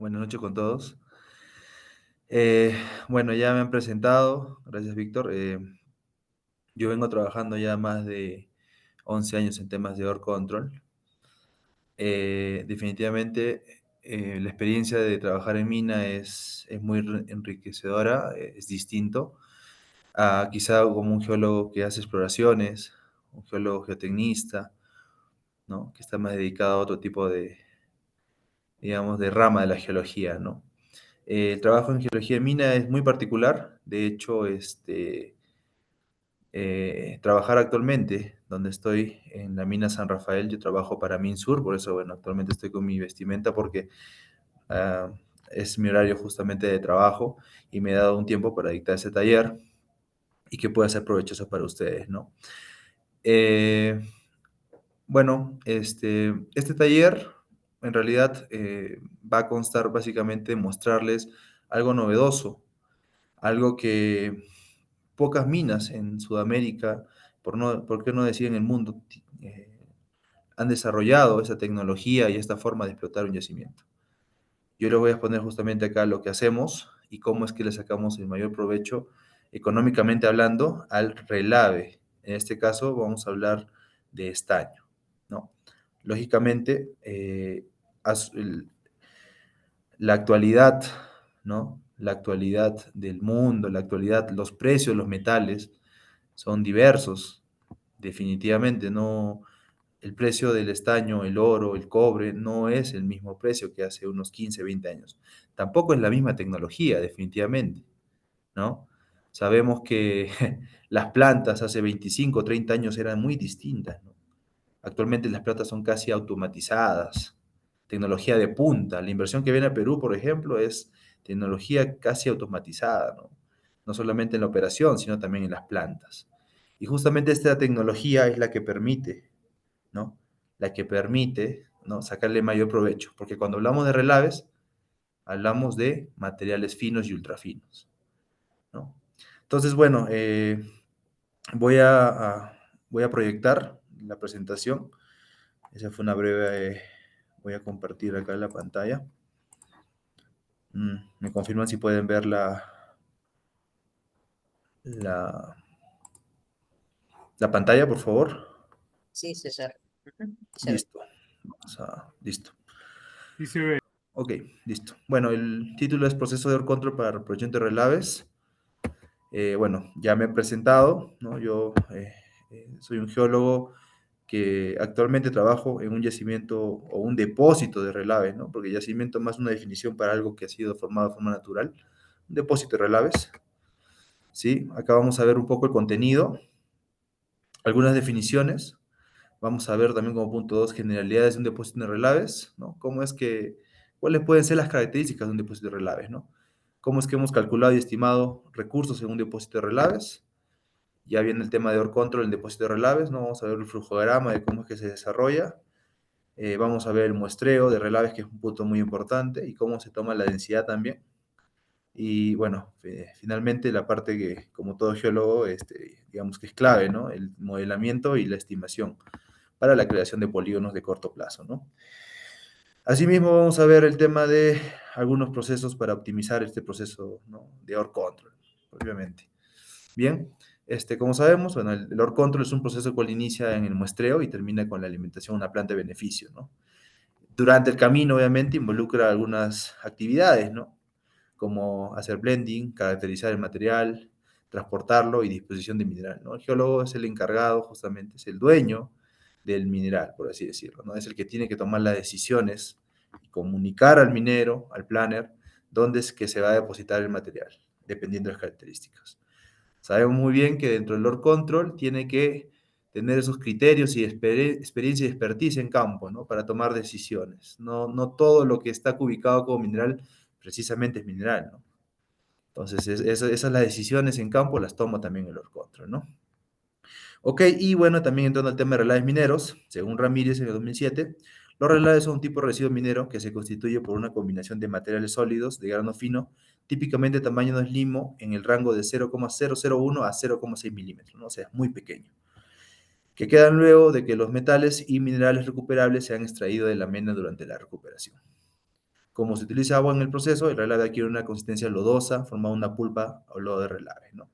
Buenas noches con todos. Eh, bueno, ya me han presentado, gracias Víctor. Yo vengo trabajando ya más de 11 años en temas de OR Control. Definitivamente la experiencia de trabajar en mina es muy enriquecedora, es distinto a quizá como un geólogo que hace exploraciones, un geólogo geotecnista, ¿no? Que está más dedicado a otro tipo de, digamos, de rama de la geología, ¿no? El trabajo en geología de mina es muy particular. De hecho, trabajar actualmente, donde estoy en la mina San Rafael, yo trabajo para Minsur, por eso, bueno, actualmente estoy con mi vestimenta porque ah, es mi horario justamente de trabajo y me he dado un tiempo para dictar ese taller y que pueda ser provechoso para ustedes, ¿no? Eh, bueno, este taller en realidad va a constar básicamente en mostrarles algo novedoso, algo que pocas minas en Sudamérica, por qué no decir en el mundo, han desarrollado esa tecnología y esta forma de explotar un yacimiento. Yo les voy a exponer justamente acá lo que hacemos y cómo es que le sacamos el mayor provecho, económicamente hablando, al relave. En este caso vamos a hablar de estaño, ¿no? Lógicamente, la actualidad, ¿no? La actualidad del mundo, la actualidad, los precios de los metales son diversos, definitivamente, no, el precio del estaño, el oro, el cobre, no es el mismo precio que hace unos 15, 20 años. Tampoco es la misma tecnología, definitivamente, ¿no? Sabemos que las plantas hace 25, 30 años eran muy distintas, ¿no? Actualmente las plantas son casi automatizadas, tecnología de punta. La inversión que viene a Perú, por ejemplo, es tecnología casi automatizada, ¿no? No solamente en la operación, sino también en las plantas. Y justamente esta tecnología es la que permite, ¿no? La que permite, ¿no? Sacarle mayor provecho, porque cuando hablamos de relaves, hablamos de materiales finos y ultrafinos, ¿no? Entonces, bueno, voy voy a proyectar la presentación. Esa fue una breve, voy a compartir acá la pantalla. Me confirman si pueden ver la, la pantalla, por favor. Sí, César. Se ve. Listo. Listo. Sí se ve. Ok, listo. Bueno, el título es Proceso de Control para Proyección de Relaves. Bueno, ya me he presentado, ¿no? Yo soy un geólogo que actualmente trabajo en un yacimiento o un depósito de relaves, ¿no? Porque yacimiento más una definición para algo que ha sido formado de forma natural. Un depósito de relaves, ¿sí? Acá vamos a ver un poco el contenido, algunas definiciones. Vamos a ver también como punto 2 generalidades de un depósito de relaves, ¿no? ¿Cuáles pueden ser las características de un depósito de relaves, ¿no? ¿Cómo es que hemos calculado y estimado recursos en un depósito de relaves? Ya viene el tema de OR control en depósito de relaves, ¿no? Vamos a ver el flujograma de cómo es que se desarrolla. Vamos a ver el muestreo de relaves, que es un punto muy importante, y cómo se toma la densidad también. Y bueno, finalmente la parte que, como todo geólogo, digamos que es clave, ¿no? El modelamiento y la estimación para la creación de polígonos de corto plazo, ¿no? Asimismo, vamos a ver el tema de algunos procesos para optimizar este proceso, ¿no? De OR control, obviamente. Bien, como sabemos, bueno, el OR control es un proceso cual inicia en el muestreo y termina con la alimentación de una planta de beneficio, ¿no? Durante el camino, obviamente, involucra algunas actividades, ¿no? Como hacer blending, caracterizar el material, transportarlo y disposición de mineral, ¿no? El geólogo es el encargado, justamente, es el dueño del mineral, por así decirlo, ¿no? Es el que tiene que tomar las decisiones y comunicar al minero, al planner, dónde es que se va a depositar el material, dependiendo de las características. Sabemos muy bien que dentro del Lord Control tiene que tener esos criterios y experiencia y expertise en campo, ¿no? Para tomar decisiones. No todo lo que está ubicado como mineral precisamente es mineral, ¿no? Entonces, esas las decisiones en campo las toma también el Lord Control, ¿no? Ok, y bueno, también entrando al tema de relaves mineros, según Ramírez en el 2007, los relaves son un tipo de residuo minero que se constituye por una combinación de materiales sólidos de grano fino, típicamente tamaño no es limo, en el rango de 0,001 a 0,6 milímetros, ¿no? O sea, es muy pequeño, que quedan luego de que los metales y minerales recuperables se han extraído de la mena durante la recuperación. Como se utiliza agua en el proceso, el relave adquiere una consistencia lodosa, formando una pulpa o lodo de relave, ¿no?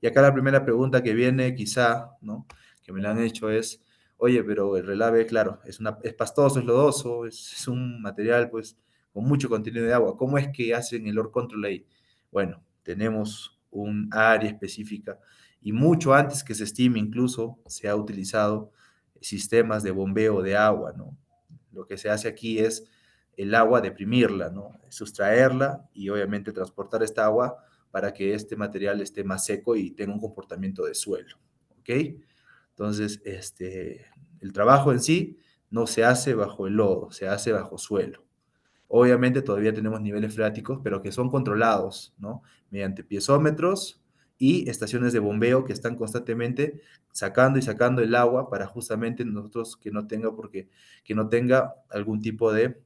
Y acá la primera pregunta que viene, quizá, ¿no? Que me la han hecho es, oye, pero el relave, claro, es pastoso, es lodoso, es un material, pues, con mucho contenido de agua. ¿Cómo es que hacen el ore control ahí? Bueno, tenemos un área específica y mucho antes que se estime incluso se ha utilizado sistemas de bombeo de agua, ¿no? Lo que se hace aquí es el agua, deprimirla, ¿no? Sustraerla y obviamente transportar esta agua para que este material esté más seco y tenga un comportamiento de suelo, ¿ok? Entonces, el trabajo en sí no se hace bajo el lodo, se hace bajo suelo. Obviamente todavía tenemos niveles freáticos, pero que son controlados, ¿no? Mediante piezómetros y estaciones de bombeo que están constantemente sacando y sacando el agua para justamente nosotros que no tenga algún tipo de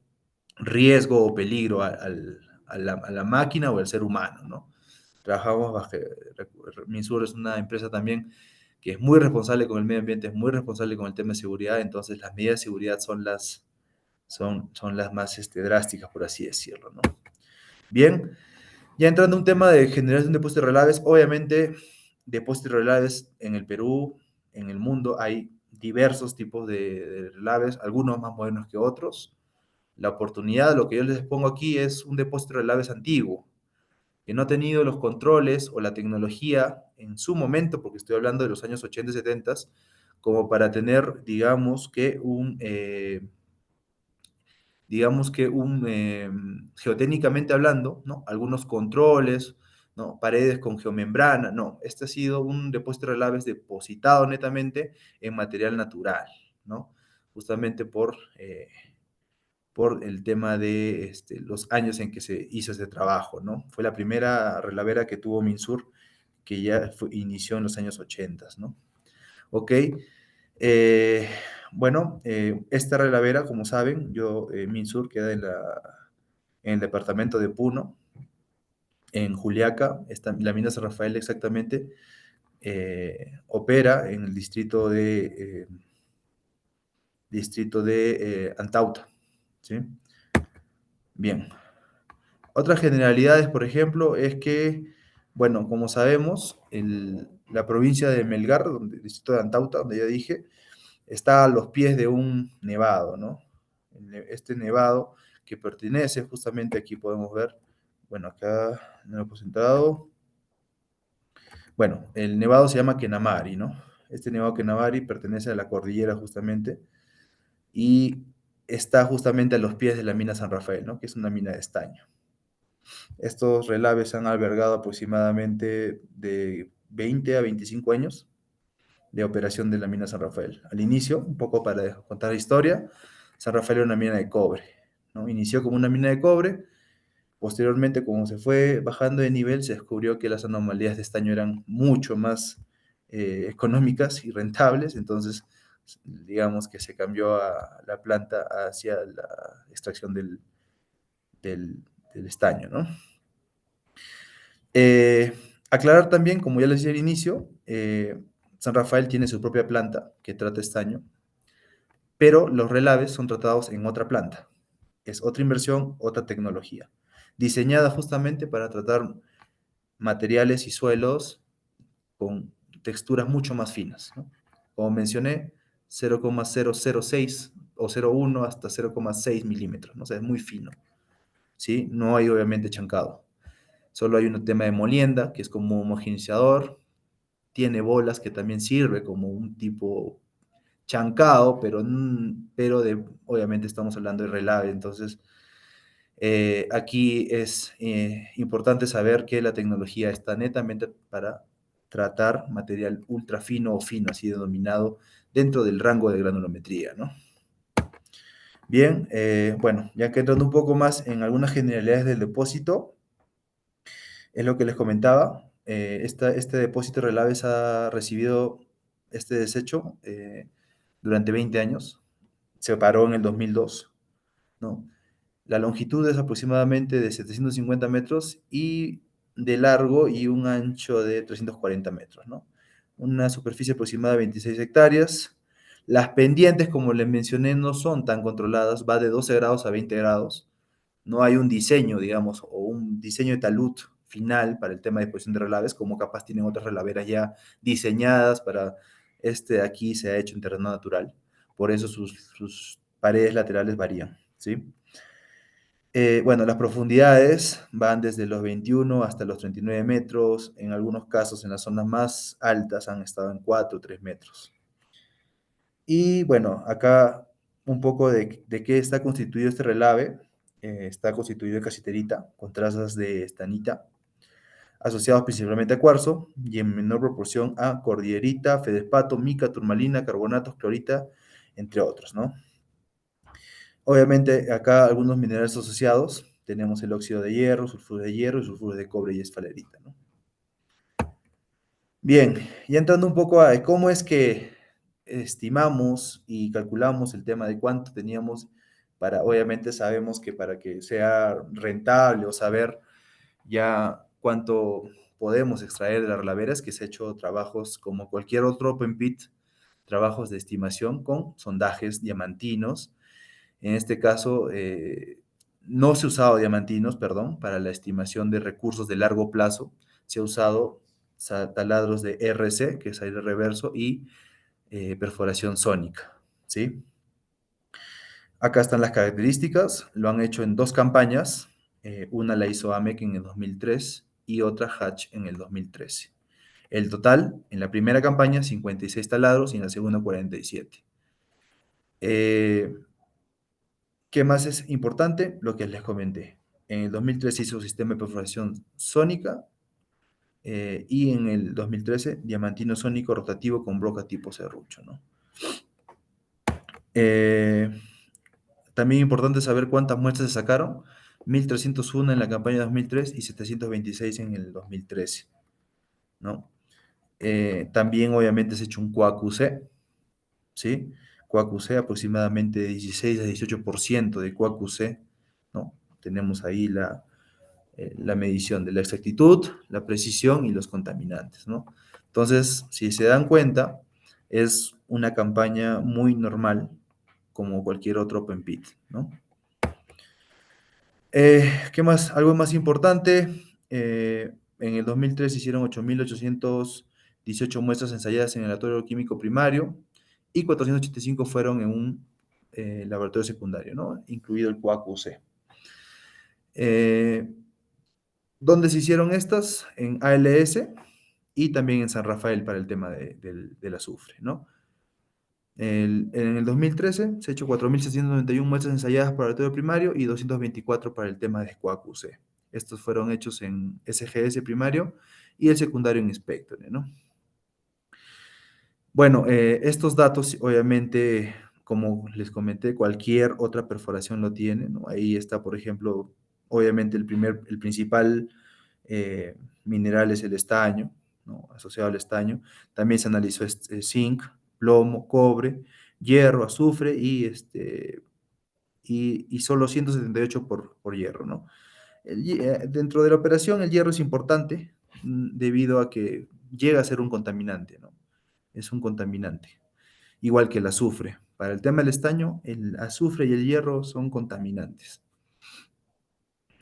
riesgo o peligro a la máquina o al ser humano, ¿no? Trabajamos bajo, Minsur es una empresa también que es muy responsable con el medio ambiente, es muy responsable con el tema de seguridad, entonces las medidas de seguridad son las más drásticas, por así decirlo, ¿no? Bien, ya entrando a un tema de generación de depósitos relaves, obviamente depósitos relaves en el Perú, en el mundo, hay diversos tipos de relaves, algunos más modernos que otros. La oportunidad, lo que yo les pongo aquí es un depósito de relaves antiguo, que no ha tenido los controles o la tecnología en su momento, porque estoy hablando de los años 80 y 70, como para tener, geotécnicamente hablando, ¿no? Algunos controles, ¿no? Paredes con geomembrana, no. Este ha sido un depósito de relaves depositado netamente en material natural, ¿no? Justamente por el tema de los años en que se hizo ese trabajo, ¿no? Fue la primera relavera que tuvo Minsur, que inició en los años 80, ¿no? Ok. Eh, bueno, esta relavera, como saben, Minsur queda en el departamento de Puno, en Juliaca, la mina San Rafael exactamente, opera en el distrito de Antauta, ¿sí? Bien. Otras generalidades, por ejemplo, es que, bueno, como sabemos, la provincia de Melgar, el distrito de Antauta, donde ya dije, está a los pies de un nevado, ¿no? Este nevado que pertenece justamente, aquí podemos ver, bueno, acá no lo he presentado. Bueno, el nevado se llama Kenamari, ¿no? Este nevado Kenamari pertenece a la cordillera justamente y está justamente a los pies de la mina San Rafael, ¿no? Que es una mina de estaño. Estos relaves han albergado aproximadamente de 20 a 25 años de operación de la mina San Rafael. Al inicio, un poco para contar la historia, San Rafael era una mina de cobre, ¿no? Inició como una mina de cobre, posteriormente, como se fue bajando de nivel, se descubrió que las anomalías de estaño eran mucho más económicas y rentables, entonces digamos que se cambió a la planta hacia la extracción del, del estaño, ¿no? Eh, Aclarar también, como ya les decía al inicio, San Rafael tiene su propia planta que trata estaño, pero los relaves son tratados en otra planta. Es otra inversión, otra tecnología, diseñada justamente para tratar materiales y suelos con texturas mucho más finas, ¿no? Como mencioné, 0,006 o 0,1 hasta 0,6 milímetros, ¿no? O sea, es muy fino, ¿sí? No hay obviamente chancado. Solo hay un tema de molienda, que es como homogeneizador, tiene bolas que también sirve como un tipo chancado, obviamente estamos hablando de relave, entonces aquí es importante saber que la tecnología está netamente para tratar material ultra fino o fino, así denominado, dentro del rango de granulometría, ¿no? Bien, bueno, ya que entrando un poco más en algunas generalidades del depósito, es lo que les comentaba. Este depósito de relaves ha recibido este desecho durante 20 años. Se paró en el 2002, ¿no? La longitud es aproximadamente de 750 metros y de largo y un ancho de 340 metros, ¿no? Una superficie aproximada de 26 hectáreas. Las pendientes, como les mencioné, no son tan controladas, va de 12 grados a 20 grados. no hay un diseño, digamos, o un diseño de talud final para el tema de disposición de relaves, como capaz tienen otras relaveras ya diseñadas para este de aquí se ha hecho en terreno natural. Por eso sus paredes laterales varían, ¿sí? Bueno, las profundidades van desde los 21 hasta los 39 metros. En algunos casos, en las zonas más altas, han estado en 4 o 3 metros. Y bueno, acá un poco de qué está constituido este relave. Está constituido de casiterita con trazas de estanita, asociados principalmente a cuarzo y en menor proporción a cordillerita, feldespato, mica, turmalina, carbonatos, clorita, entre otros, ¿no? Obviamente acá algunos minerales asociados, tenemos el óxido de hierro, sulfuro de hierro y sulfuro de cobre y esfalerita, ¿no? Bien, y entrando un poco a cómo es que estimamos y calculamos el tema de cuánto teníamos para, obviamente sabemos que para que sea rentable o saber ya cuánto podemos extraer de las relaveras, que se ha hecho trabajos como cualquier otro open pit, trabajos de estimación con sondajes diamantinos. En este caso, no se ha usado diamantinos, perdón, para la estimación de recursos de largo plazo. Se ha usado taladros de RC, que es aire reverso, y perforación sónica, ¿sí? Acá están las características. Lo han hecho en dos campañas. Una la hizo AMEC en el 2003 y otra Hatch en el 2013. El total, en la primera campaña, 56 taladros y en la segunda, 47. Eh, ¿Qué más es importante? Lo que les comenté. En el 2003 hizo sistema de perforación sónica y en el 2013 diamantino sónico rotativo con broca tipo serrucho, ¿no? Eh, También importante saber cuántas muestras se sacaron. 1.301 en la campaña de 2003 y 726 en el 2013, ¿no? También obviamente se ha hecho un QAQC, ¿sí? QAQC aproximadamente 16 a 18% de QAQC, ¿no? Tenemos ahí la medición de la exactitud, la precisión y los contaminantes, ¿no? Entonces, si se dan cuenta, es una campaña muy normal, como cualquier otro open pit, ¿no? ¿Qué más? Algo más importante, en el 2003 se hicieron 8.818 muestras ensayadas en el laboratorio químico primario y 485 fueron en un laboratorio secundario, ¿no? Incluido el QAQC. ¿Dónde se hicieron estas? En ALS y también en San Rafael para el tema del azufre, ¿no? En el 2013 se ha hecho 4.691 muestras ensayadas para el laboratorio primario y 224 para el tema de SCOAC-UC. Estos fueron hechos en SGS primario y el secundario en Inspectore, ¿no? Bueno, estos datos, obviamente, como les comenté, cualquier otra perforación lo tiene, ¿no? Ahí está, por ejemplo, obviamente el principal mineral es el estaño, ¿no? Asociado al estaño. También se analizó zinc, plomo, cobre, hierro, azufre y solo 178 por hierro, ¿no? Dentro de la operación, el hierro es importante debido a que llega a ser un contaminante, ¿no? Es un contaminante, igual que el azufre. Para el tema del estaño, el azufre y el hierro son contaminantes.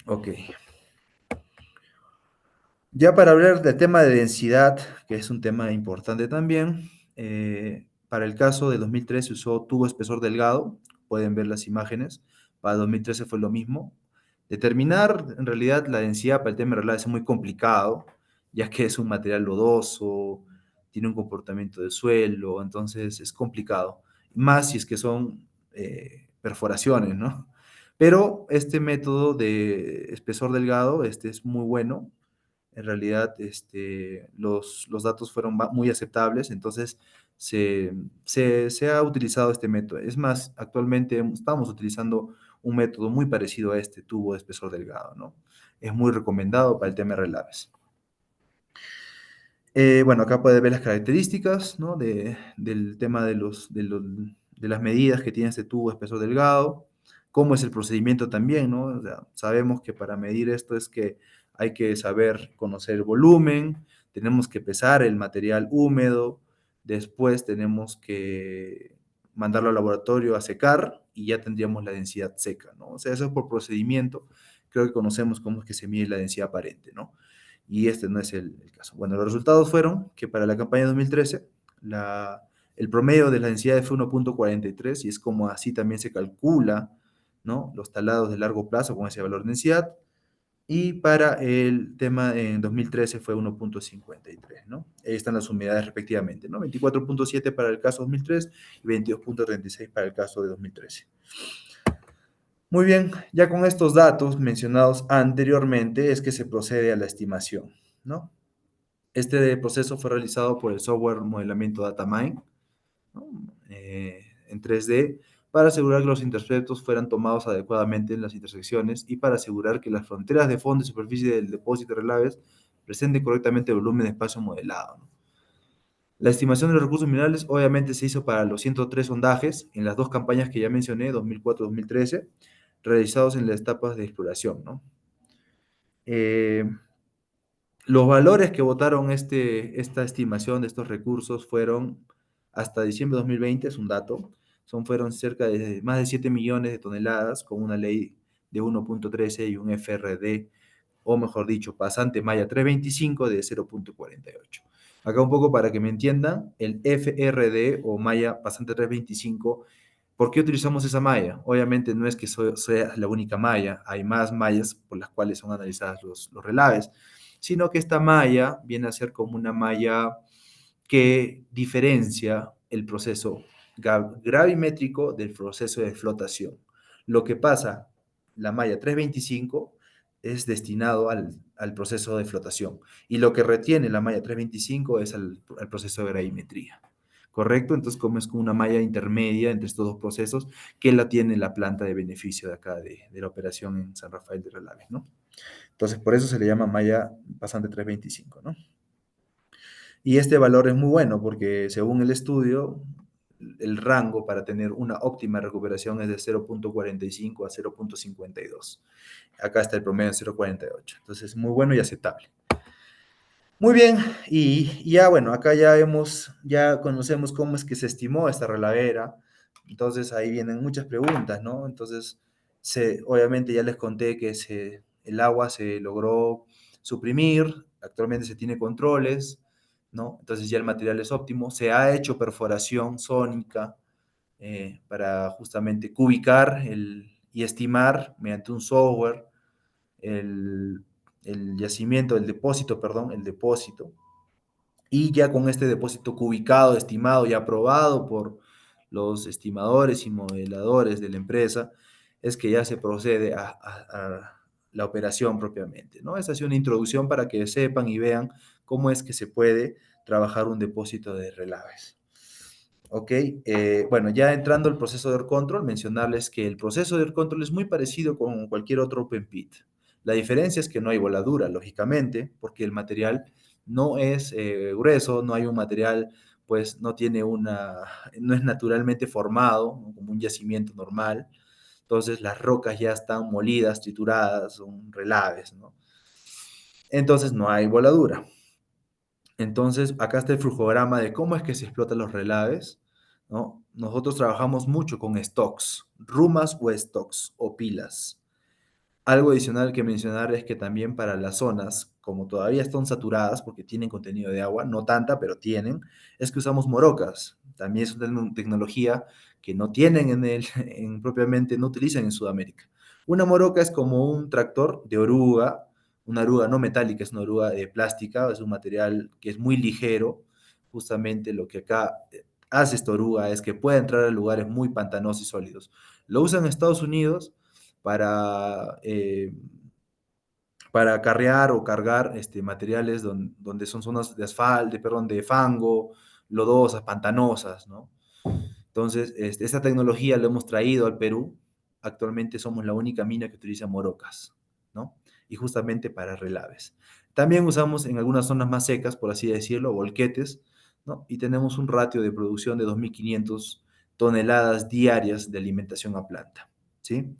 Ok. Ya para hablar del tema de densidad, que es un tema importante también, para el caso de 2013 se usó tubo espesor delgado, pueden ver las imágenes, para 2013 fue lo mismo. Determinar en realidad la densidad para el tema de relave es muy complicado, ya que es un material lodoso, tiene un comportamiento de suelo, entonces es complicado, más si es que son perforaciones, ¿no? Pero este método de espesor delgado, es muy bueno, en realidad los datos fueron muy aceptables, entonces se ha utilizado este método. Es más, actualmente estamos utilizando un método muy parecido a este tubo de espesor delgado, ¿no? Es muy recomendado para el tema de relaves. Bueno, acá puede ver las características, ¿no? Del tema de las medidas que tiene este tubo de espesor delgado, cómo es el procedimiento también, ¿no? O sea, sabemos que para medir esto es que hay que saber conocer el volumen, tenemos que pesar el material húmedo, después tenemos que mandarlo al laboratorio a secar y ya tendríamos la densidad seca, ¿no? O sea, eso es por procedimiento. Creo que conocemos cómo es que se mide la densidad aparente, ¿no? Y este no es el caso. Bueno, los resultados fueron que para la campaña 2013, el promedio de la densidad fue 1,43 y es como así también se calcula, ¿no? Los talados de largo plazo con ese valor de densidad. Y para el tema en 2013 fue 1,53, ¿no? Ahí están las unidades respectivamente, ¿no? 24,7 para el caso 2003 y 22,36 para el caso de 2013. Muy bien, ya con estos datos mencionados anteriormente es que se procede a la estimación, ¿no? Este proceso fue realizado por el software modelamiento DataMine, ¿no? En 3D para asegurar que los interceptos fueran tomados adecuadamente en las intersecciones y para asegurar que las fronteras de fondo y superficie del depósito de relaves presenten correctamente el volumen de espacio modelado, ¿no? La estimación de los recursos minerales obviamente se hizo para los 103 sondajes en las dos campañas que ya mencioné, 2004-2013, realizados en las etapas de exploración, ¿no? Eh, Los valores que votaron esta estimación de estos recursos fueron, hasta diciembre de 2020, es un dato, fueron cerca de más de 7 millones de toneladas con una ley de 1,13 y un FRD, o mejor dicho, pasante malla 325 de 0,48. Acá un poco para que me entiendan, el FRD o malla pasante 325, ¿por qué utilizamos esa malla? Obviamente no es que sea la única malla, hay más mallas por las cuales son analizadas los relaves, sino que esta malla viene a ser como una malla que diferencia el proceso gravimétrico del proceso de flotación. Lo que pasa, la malla 325 es destinado al proceso de flotación y lo que retiene la malla 325 es al proceso de gravimetría. ¿Correcto? Entonces, como es como una malla intermedia entre estos dos procesos que la tiene la planta de beneficio de acá de la operación en San Rafael de Relaves, ¿no? Entonces, por eso se le llama malla pasante 325, ¿no? Y este valor es muy bueno porque según el estudio, el rango para tener una óptima recuperación es de 0,45 a 0,52. Acá está el promedio en 0,48. Entonces, es muy bueno y aceptable. Muy bien, y ya bueno, acá ya conocemos cómo es que se estimó esta relavera, entonces ahí vienen muchas preguntas, ¿no? Entonces, obviamente ya les conté que el agua se logró suprimir, actualmente se tiene controles, ¿no? Entonces ya el material es óptimo, se ha hecho perforación sónica para justamente cubicar y estimar mediante un software el, el yacimiento, el depósito, perdón, el depósito. Y ya con este depósito cubicado, estimado y aprobado por los estimadores y modeladores de la empresa, es que ya se procede a la operación propiamente, ¿no? Esta ha sido una introducción para que sepan y vean cómo es que se puede trabajar un depósito de relaves. Ok, bueno, ya entrando al proceso de Earth Control, mencionarles que el proceso de Earth Control es muy parecido con cualquier otro Open Pit. La diferencia es que no hay voladura, lógicamente, porque el material no es grueso, no hay un material, pues no tiene no es naturalmente formado, ¿no? Como un yacimiento normal. Entonces las rocas ya están molidas, trituradas, son relaves, ¿no? Entonces no hay voladura. Entonces, acá está el flujograma de cómo es que se explotan los relaves, ¿no? Nosotros trabajamos mucho con stocks, rumas o stocks o pilas. Algo adicional que mencionar es que también para las zonas, como todavía están saturadas porque tienen contenido de agua, no tanta, pero tienen, es que usamos morocas. También es una tecnología que no tienen propiamente, no utilizan en Sudamérica. Una moroca es como un tractor de oruga, una oruga no metálica, es una oruga de plástica, es un material que es muy ligero. Justamente lo que acá hace esta oruga es que puede entrar a lugares muy pantanosos y sólidos. Lo usan en Estados Unidos para, para acarrear o cargar materiales donde son zonas de asfalto, perdón, de fango, lodosas, pantanosas, ¿no? Entonces, esta tecnología la hemos traído al Perú. Actualmente somos la única mina que utiliza morocas, ¿no? Y justamente para relaves. También usamos en algunas zonas más secas, por así decirlo, volquetes, ¿no? Y tenemos un ratio de producción de 2.500 toneladas diarias de alimentación a planta, ¿sí?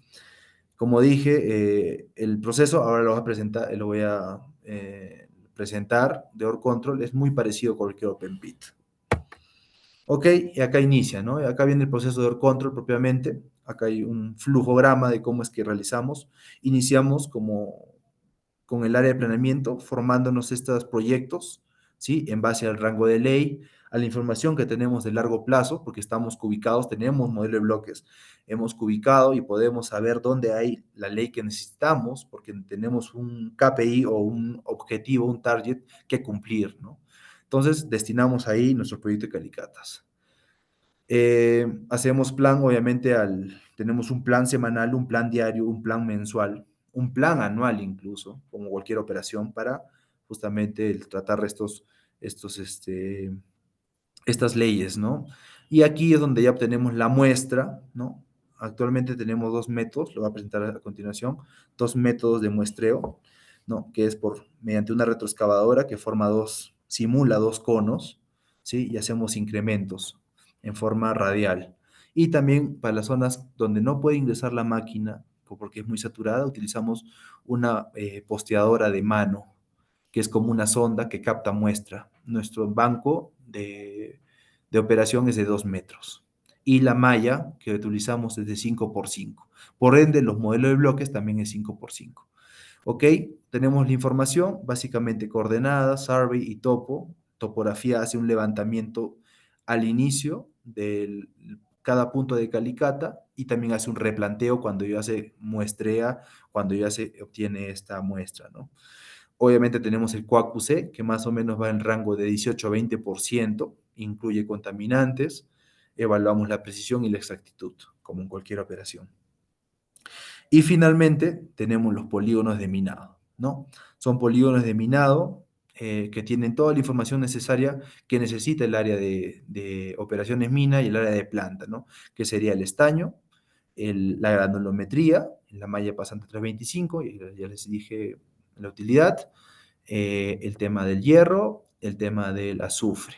Como dije, el proceso, ahora lo voy a presentar, presentar de OR Control, es muy parecido a cualquier Open Pit. Ok, y acá inicia, ¿no? Acá viene el proceso de control propiamente. Acá hay un flujograma de cómo es que realizamos. Iniciamos como con el área de planeamiento, formándonos estos proyectos, ¿sí? En base al rango de ley, a la información que tenemos de largo plazo, porque estamos cubicados, tenemos modelo de bloques, hemos cubicado y podemos saber dónde hay la ley que necesitamos, porque tenemos un KPI o un objetivo, un target que cumplir, ¿no? Entonces, destinamos ahí nuestro proyecto de Calicatas. Hacemos plan, obviamente, tenemos un plan semanal, un plan diario, un plan mensual, un plan anual incluso, como cualquier operación, para justamente tratar estas leyes, ¿no? Y aquí es donde ya obtenemos la muestra, ¿no? Actualmente tenemos dos métodos, lo voy a presentar a continuación, dos métodos de muestreo, ¿no? Que es mediante una retroexcavadora que simula dos conos, ¿sí? Y hacemos incrementos en forma radial. Y también para las zonas donde no puede ingresar la máquina, porque es muy saturada, utilizamos una posteadora de mano, que es como una sonda que capta muestra. Nuestro banco de operación es de 2 metros. Y la malla que utilizamos es de 5 por 5. Por ende, los modelos de bloques también es 5 por 5. ¿Ok? Tenemos la información, básicamente coordenadas, survey y topo. Topografía hace un levantamiento al inicio de cada punto de Calicata y también hace un replanteo cuando ya se muestrea, cuando ya se obtiene esta muestra, ¿no? Obviamente tenemos el QAQC, que más o menos va en rango de 18 a 20%, incluye contaminantes, evaluamos la precisión y la exactitud, como en cualquier operación. Y finalmente tenemos los polígonos de minado, ¿no? Son polígonos de minado que tienen toda la información necesaria que necesita el área de operaciones mina y el área de planta, ¿no? Que sería el estaño, la granulometría, la malla pasante 325, y ya les dije la utilidad, el tema del hierro, el tema del azufre.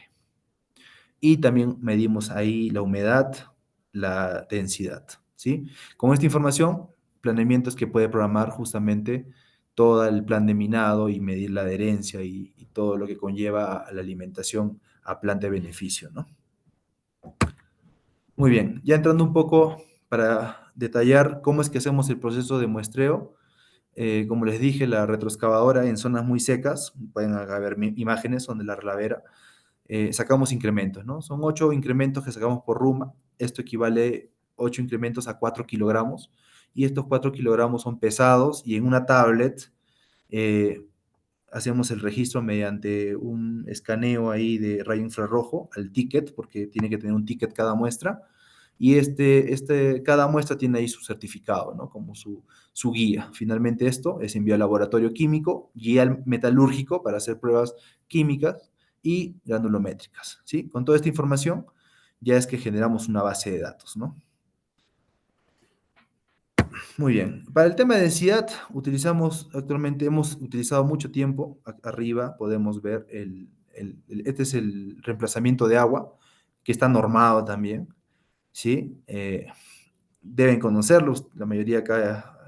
Y también medimos ahí la humedad, la densidad, ¿sí? Con esta información, planeamientos que puede programar justamente todo el plan de minado y medir la adherencia y todo lo que conlleva a la alimentación a planta de beneficio, ¿no? Muy bien, ya entrando un poco para detallar cómo es que hacemos el proceso de muestreo. Como les dije, la retroexcavadora en zonas muy secas, pueden ver imágenes donde la relavera, sacamos incrementos, ¿no? Son 8 incrementos que sacamos por ruma. Esto equivale 8 incrementos a 4 kilogramos. Y estos 4 kilogramos son pesados y en una tablet eh, hacemos el registro mediante un escaneo ahí de rayo infrarrojo al ticket, porque tiene que tener un ticket cada muestra. Y cada muestra tiene ahí su certificado, ¿no? Como su guía. Finalmente esto es enviado al laboratorio químico, guía metalúrgico para hacer pruebas químicas y granulométricas, ¿sí? Con toda esta información ya es que generamos una base de datos, ¿no? Muy bien. Para el tema de densidad, actualmente hemos utilizado mucho tiempo, arriba podemos ver este es el reemplazamiento de agua, que está normado también, ¿sí? Deben conocerlos, la mayoría acá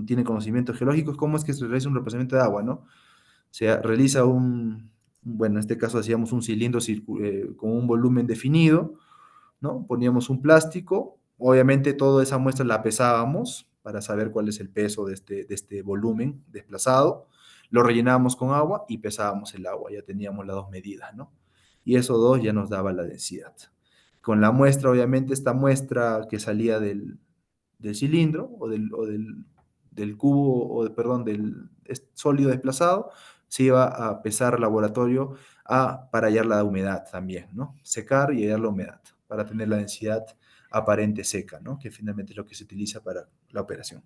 tiene conocimientos geológicos, cómo es que se realiza un reemplazamiento de agua, ¿no? Se realiza bueno, en este caso hacíamos un cilindro con un volumen definido, ¿no? Poníamos un plástico, obviamente toda esa muestra la pesábamos para saber cuál es el peso de este volumen desplazado, lo rellenábamos con agua y pesábamos el agua, ya teníamos las dos medidas, ¿no? Y eso dos ya nos daba la densidad. Con la muestra, obviamente, esta muestra que salía del cilindro del cubo, perdón, del sólido desplazado, se iba a pesar al laboratorio para hallar la humedad también, ¿no? Secar y hallar la humedad, para tener la densidad aparente seca, ¿no? Que finalmente es lo que se utiliza para la operación.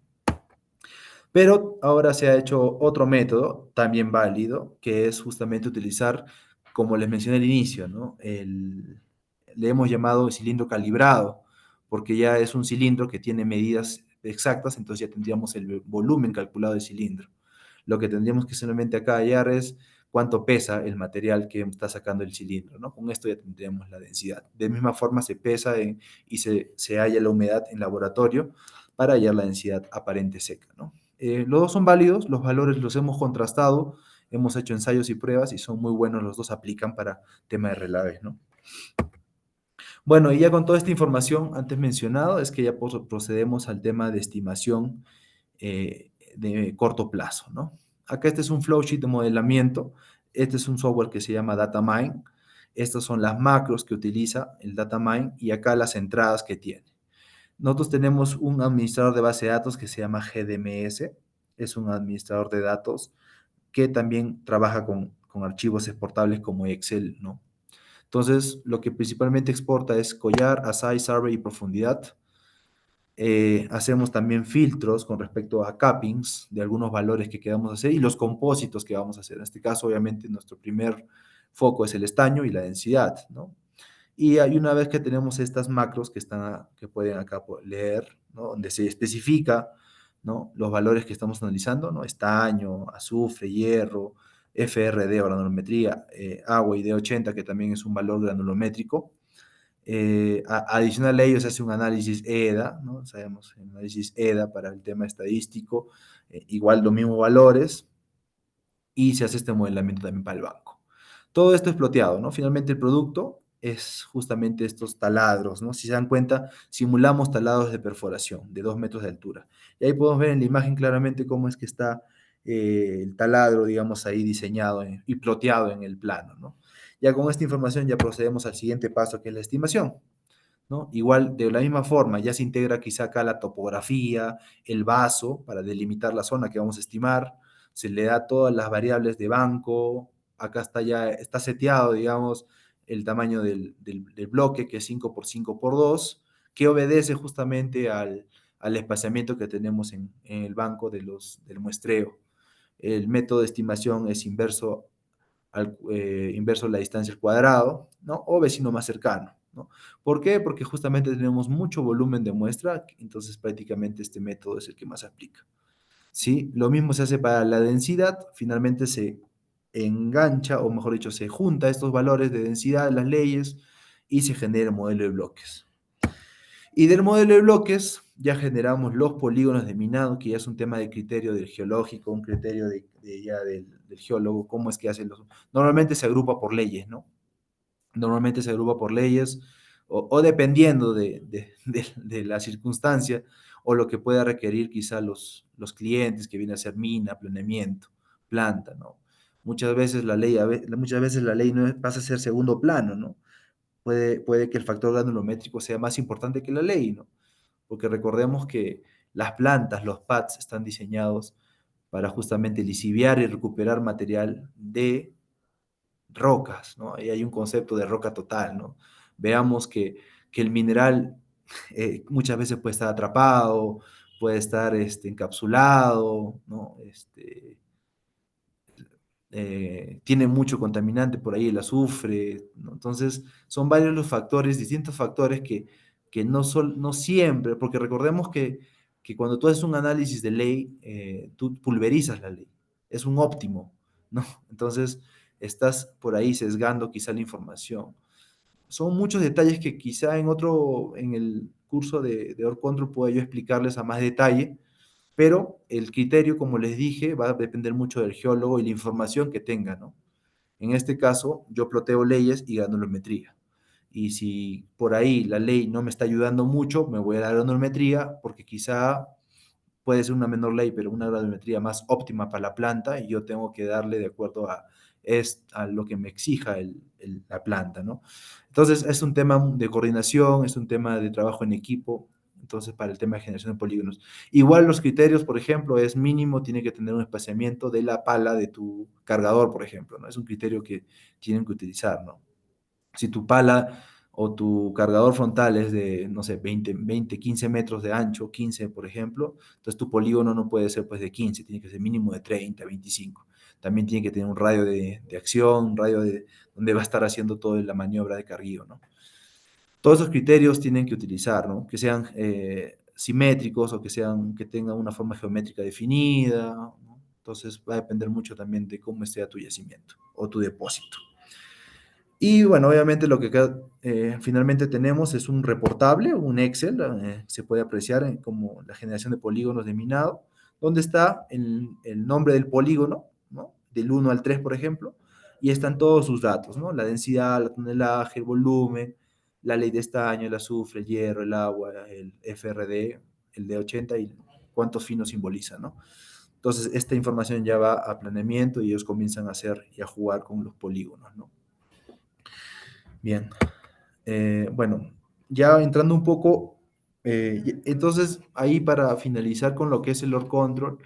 Pero ahora se ha hecho otro método, también válido, que es justamente utilizar, como les mencioné al inicio, ¿no? Le hemos llamado cilindro calibrado, porque ya es un cilindro que tiene medidas exactas, entonces ya tendríamos el volumen calculado del cilindro. Lo que tendríamos que solamente acá hallar es cuánto pesa el material que está sacando el cilindro, ¿no? Con esto ya tendríamos la densidad. De misma forma se pesa y se halla la humedad en laboratorio para hallar la densidad aparente seca, ¿no? Los dos son válidos, los valores los hemos contrastado, hemos hecho ensayos y pruebas y son muy buenos, los dos aplican para tema de relaves, ¿no? Bueno, y ya con toda esta información antes mencionado, es que ya procedemos al tema de estimación de corto plazo, ¿no? Acá este es un flowsheet de modelamiento. Este es un software que se llama DataMine. Estas son las macros que utiliza el DataMine y acá las entradas que tiene. Nosotros tenemos un administrador de base de datos que se llama GDMS. Es un administrador de datos que también trabaja con archivos exportables como Excel, ¿no? Entonces, lo que principalmente exporta es collar, ASI, survey y profundidad. Hacemos también filtros con respecto a cappings de algunos valores que queramos hacer y los compósitos que vamos a hacer. En este caso, obviamente, nuestro primer foco es el estaño y la densidad, ¿no? Y hay una vez que tenemos estas macros que, que pueden acá leer, ¿no? Donde se especifica, ¿no? Los valores que estamos analizando, ¿no? Estaño, azufre, hierro, FRD o granulometría, agua y D80, que también es un valor granulométrico. Adicional a ello se hace un análisis EDA, ¿no? Sabemos, un análisis EDA para el tema estadístico, igual los mismos valores, y se hace este modelamiento también para el banco. Todo esto es ploteado, ¿no? Finalmente el producto es justamente estos taladros, ¿no? Si se dan cuenta, simulamos taladros de perforación de 2 metros de altura. Y ahí podemos ver en la imagen claramente cómo es que está el taladro, digamos, ahí diseñado y ploteado en el plano, ¿no? Ya con esta información ya procedemos al siguiente paso, que es la estimación, ¿no? Igual, de la misma forma, ya se integra quizá acá la topografía, el vaso, para delimitar la zona que vamos a estimar, se le da todas las variables de banco, acá está ya, está seteado, digamos, el tamaño del bloque, que es 5 por 5 por 2, que obedece justamente al espaciamiento que tenemos en el banco del muestreo. El método de estimación es inverso a la distancia al cuadrado, ¿no? O vecino más cercano, ¿no? ¿Por qué? Porque justamente tenemos mucho volumen de muestra, entonces prácticamente este método es el que más aplica, ¿sí? Lo mismo se hace para la densidad, finalmente se engancha, o mejor dicho, se junta estos valores de densidad, las leyes, y se genera el modelo de bloques. Y del modelo de bloques ya generamos los polígonos de minado, que ya es un tema de criterio del geológico, un criterio ya del geólogo, cómo es que hacen los... Normalmente se agrupa por leyes, ¿no? Normalmente se agrupa por leyes o dependiendo de la circunstancia o lo que pueda requerir quizá los clientes que vienen a hacer mina, planeamiento, planta, ¿no? Muchas veces la ley, muchas veces la ley no pasa a ser segundo plano, ¿no? Puede que el factor granulométrico sea más importante que la ley, ¿no? Porque recordemos que las plantas, los pads, están diseñados para justamente lisiviar y recuperar material de rocas, ¿no? Y hay un concepto de roca total, ¿no? Veamos que el mineral muchas veces puede estar atrapado, puede estar encapsulado, ¿no? Tiene mucho contaminante por ahí, el azufre, ¿no? Entonces, son varios los factores, distintos factores que no siempre, porque recordemos que cuando tú haces un análisis de ley, tú pulverizas la ley, es un óptimo, ¿no? Entonces, estás por ahí sesgando quizá la información. Son muchos detalles que quizá en el curso de Or Control pueda yo explicarles a más detalle, pero el criterio, como les dije, va a depender mucho del geólogo y la información que tenga, ¿no? En este caso, yo ploteo leyes y granulometría. Y si por ahí la ley no me está ayudando mucho, me voy a la granulometría porque quizá puede ser una menor ley, pero una granulometría más óptima para la planta y yo tengo que darle de acuerdo a lo que me exija la planta, ¿no? Entonces, es un tema de coordinación, es un tema de trabajo en equipo, entonces para el tema de generación de polígonos. Igual los criterios, por ejemplo, es mínimo, tiene que tener un espaciamiento de la pala de tu cargador, por ejemplo, ¿no? Es un criterio que tienen que utilizar, ¿no? Si tu pala o tu cargador frontal es de, no sé, 15 metros de ancho, 15 por ejemplo, entonces tu polígono no puede ser pues de 15, tiene que ser mínimo de 30, 25. También tiene que tener un radio de acción, un radio donde va a estar haciendo toda la maniobra de carguío, ¿no? Todos esos criterios tienen que utilizar, ¿no? Que sean simétricos o que tengan una forma geométrica definida, ¿no? Entonces va a depender mucho también de cómo esté tu yacimiento o tu depósito. Y bueno, obviamente lo que finalmente tenemos es un reportable, un Excel, se puede apreciar como la generación de polígonos de minado, donde está el nombre del polígono, ¿no? Del 1 al 3, por ejemplo, y están todos sus datos, ¿no? La densidad, la tonelaje, el volumen, la ley de estaño, el azufre, el hierro, el agua, el FRD, el D80 y cuántos finos simboliza, ¿no? Entonces, esta información ya va a planeamiento y ellos comienzan a hacer y a jugar con los polígonos, ¿no? Bien. Bueno, ya entrando un poco, entonces ahí para finalizar con lo que es el Lord Control,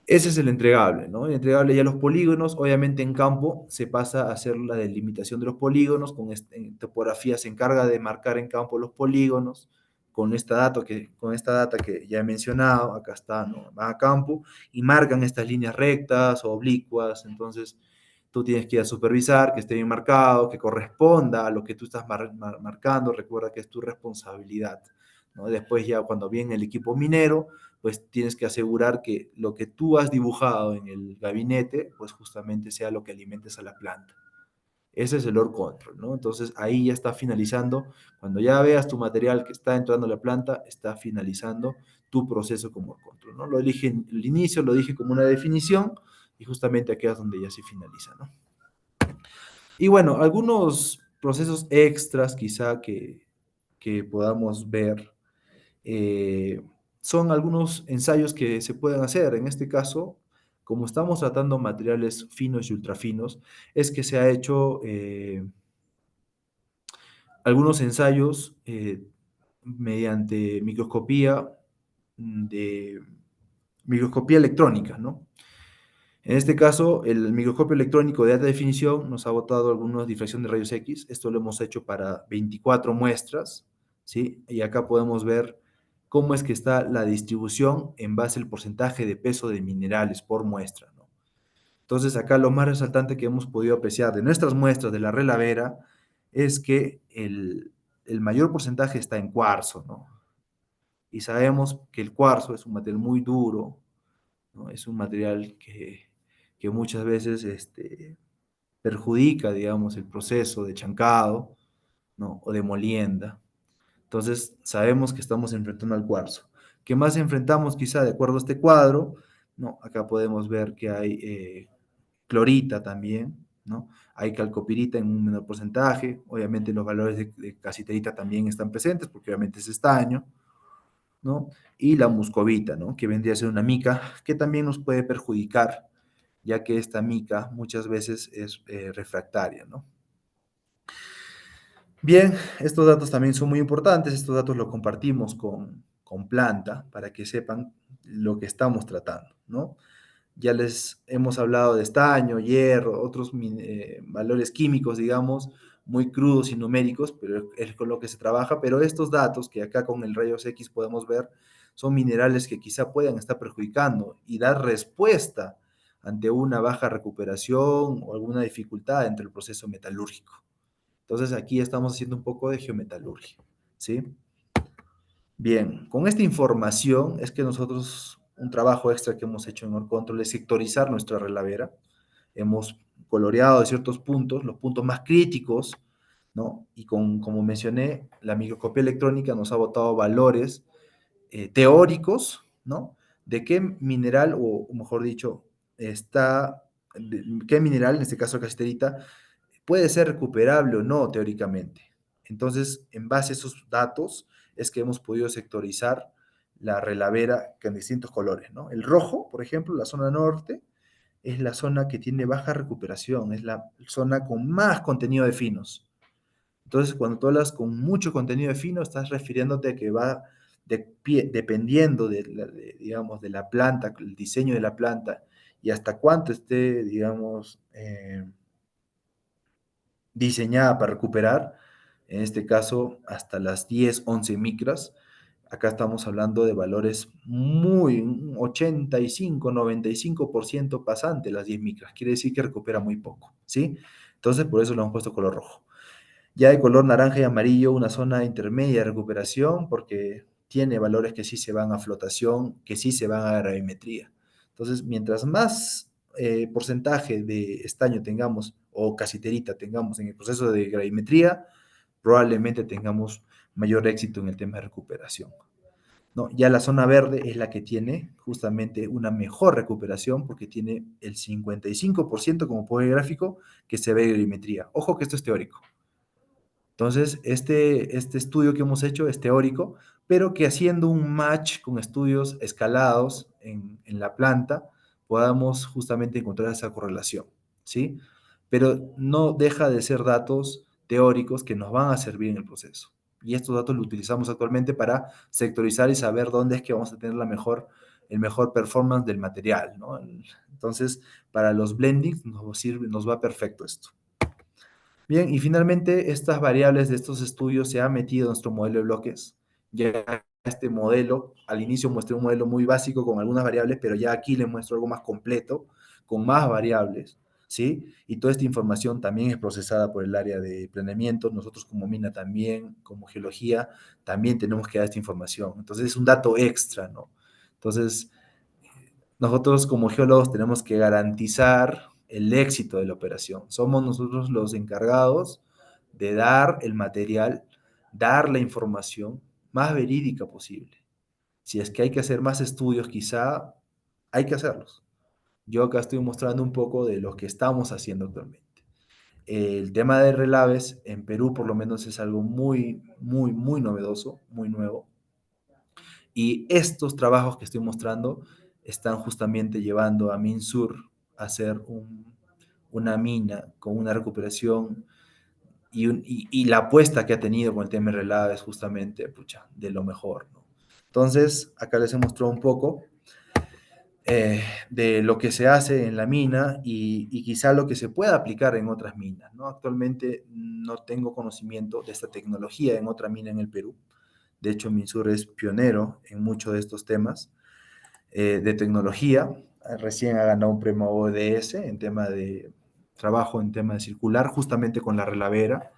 ese es el entregable, ¿no? El entregable ya los polígonos, obviamente en campo se pasa a hacer la delimitación de los polígonos, en topografía se encarga de marcar en campo los polígonos, con esta data que ya he mencionado, acá está, ¿no? Van a campo y marcan estas líneas rectas o oblicuas, entonces tú tienes que ir a supervisar que esté bien marcado, que corresponda a lo que tú estás marcando, recuerda que es tu responsabilidad, ¿no? Después ya cuando viene el equipo minero, pues tienes que asegurar que lo que tú has dibujado en el gabinete, pues justamente sea lo que alimentes a la planta. Ese es el ore control, ¿no? Entonces ahí ya está finalizando, cuando ya veas tu material que está entrando a la planta, está finalizando tu proceso como ore control, ¿no? Lo dije en el inicio, lo dije como una definición y justamente aquí es donde ya se finaliza, ¿no? Y bueno, algunos procesos extras quizá que podamos ver eh, son algunos ensayos que se pueden hacer. En este caso, como estamos tratando materiales finos y ultrafinos, es que se ha hecho algunos ensayos mediante microscopía electrónica, ¿no? En este caso, el microscopio electrónico de alta definición nos ha botado alguna difracción de rayos X. Esto lo hemos hecho para 24 muestras, ¿sí? Y acá podemos ver cómo es que está la distribución en base al porcentaje de peso de minerales por muestra, ¿no? Entonces, acá lo más resaltante que hemos podido apreciar de nuestras muestras de la relavera es que el mayor porcentaje está en cuarzo, ¿no? Y sabemos que el cuarzo es un material muy duro, ¿no? Es un material que muchas veces perjudica, digamos, el proceso de chancado, ¿no? O de molienda. Entonces, sabemos que estamos enfrentando al cuarzo. ¿Qué más enfrentamos quizá de acuerdo a este cuadro? ¿No? Acá podemos ver que hay clorita también, ¿no? Hay calcopirita en un menor porcentaje. Obviamente los valores de casiterita también están presentes porque obviamente es estaño, ¿no? Y la muscovita, ¿no? Que vendría a ser una mica que también nos puede perjudicar, ya que esta mica muchas veces es refractaria, ¿no? Bien, estos datos también son muy importantes, estos datos los compartimos con planta para que sepan lo que estamos tratando, ¿no? Ya les hemos hablado de estaño, hierro, otros valores químicos, digamos, muy crudos y numéricos, pero es con lo que se trabaja, pero estos datos que acá con el rayos X podemos ver son minerales que quizá puedan estar perjudicando y dar respuesta ante una baja recuperación o alguna dificultad entre el proceso metalúrgico. Entonces aquí estamos haciendo un poco de geometalurgia, ¿sí? Bien, con esta información es que nosotros, un trabajo extra que hemos hecho en OrControl es sectorizar nuestra relavera. Hemos coloreado de ciertos puntos, los puntos más críticos, ¿no? Y como mencioné, la microscopía electrónica nos ha botado valores teóricos, ¿no? De qué mineral, o mejor dicho, qué mineral, en este caso casterita, puede ser recuperable o no teóricamente. Entonces, en base a esos datos, es que hemos podido sectorizar la relavera en distintos colores, ¿no? El rojo, por ejemplo, la zona norte, es la zona que tiene baja recuperación, es la zona con más contenido de finos. Entonces, cuando tú hablas con mucho contenido de fino, estás refiriéndote a que va dependiendo digamos, de la planta, el diseño de la planta y hasta cuánto esté, digamos, diseñada para recuperar, en este caso hasta las 10, 11 micras. Acá estamos hablando de valores muy 85, 95% pasante las 10 micras. Quiere decir que recupera muy poco, ¿sí? Entonces, por eso lo hemos puesto color rojo. Ya de color naranja y amarillo, una zona intermedia de recuperación, porque tiene valores que sí se van a flotación, que sí se van a gravimetría. Entonces, mientras más porcentaje de estaño tengamos o casiterita tengamos en el proceso de gravimetría, probablemente tengamos mayor éxito en el tema de recuperación, ¿no? Ya la zona verde es la que tiene justamente una mejor recuperación porque tiene el 55% como puede gráfico que se ve en gravimetría. Ojo que esto es teórico. Entonces, este estudio que hemos hecho es teórico, pero que haciendo un match con estudios escalados en la planta, podamos justamente encontrar esa correlación, ¿sí? Pero no deja de ser datos teóricos que nos van a servir en el proceso. Y estos datos los utilizamos actualmente para sectorizar y saber dónde es que vamos a tener el mejor performance del material, ¿no? Entonces, para los blendings nos sirve, nos va perfecto esto. Bien, y finalmente estas variables de estos estudios se han metido en nuestro modelo de bloques. Ya este modelo, al inicio mostré un modelo muy básico con algunas variables, pero ya aquí les muestro algo más completo, con más variables, ¿sí? Y toda esta información también es procesada por el área de planeamiento. Nosotros como mina también, como geología, también tenemos que dar esta información. Entonces es un dato extra, ¿no? Entonces, nosotros como geólogos tenemos que garantizar el éxito de la operación. Somos nosotros los encargados de dar el material, dar la información más verídica posible. Si es que hay que hacer más estudios, quizá hay que hacerlos. Yo acá estoy mostrando un poco de lo que estamos haciendo actualmente. El tema de relaves en Perú por lo menos es algo muy, muy, muy novedoso, muy nuevo. Y estos trabajos que estoy mostrando están justamente llevando a Minsur a hacer una mina con una recuperación y la apuesta que ha tenido con el tema de relave es justamente, pucha, de lo mejor, ¿no? Entonces, acá les he mostrado un poco de lo que se hace en la mina y quizá lo que se pueda aplicar en otras minas, ¿no? Actualmente no tengo conocimiento de esta tecnología en otra mina en el Perú. De hecho, Minsur es pionero en muchos de estos temas de tecnología. Recién ha ganado un premio ODS en tema de trabajo en tema de circular, justamente con la relavera.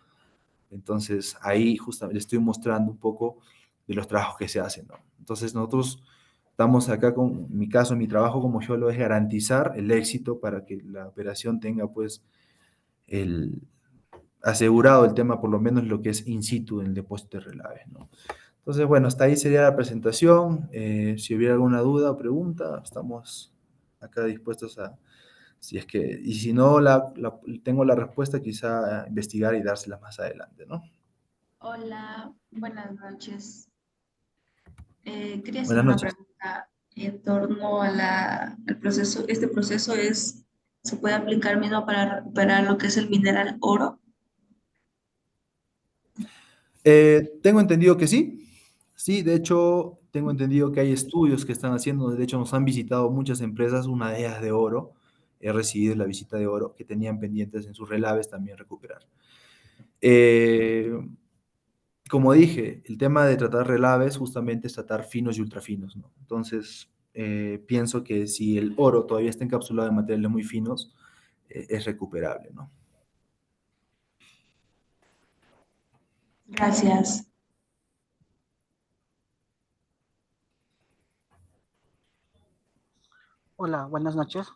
Entonces, ahí justamente estoy mostrando un poco de los trabajos que se hacen, ¿no? Entonces, nosotros estamos acá con, en mi caso, mi trabajo como geólogo es garantizar el éxito para que la operación tenga, pues, el asegurado el tema, por lo menos lo que es in situ en el depósito de relaves, ¿no? Entonces, bueno, hasta ahí sería la presentación. Si hubiera alguna duda o pregunta, estamos acá dispuestos a, si es que, y si no tengo la respuesta, quizá investigar y dársela más adelante, ¿no? Hola, buenas noches. Quería hacer Buenas una noches. pregunta en torno a al proceso. Este proceso se puede aplicar mismo para recuperar lo que es el mineral oro. Tengo entendido que sí. Sí, de hecho, tengo entendido que hay estudios que están haciendo. De hecho, nos han visitado muchas empresas, una de ellas de oro. He recibido la visita de oro que tenían pendientes en sus relaves también recuperar. Eh, Como dije, el tema de tratar relaves justamente es tratar finos y ultrafinos, ¿no? Entonces, pienso que si el oro todavía está encapsulado en materiales muy finos, es recuperable, ¿no? Gracias. Hola, buenas noches.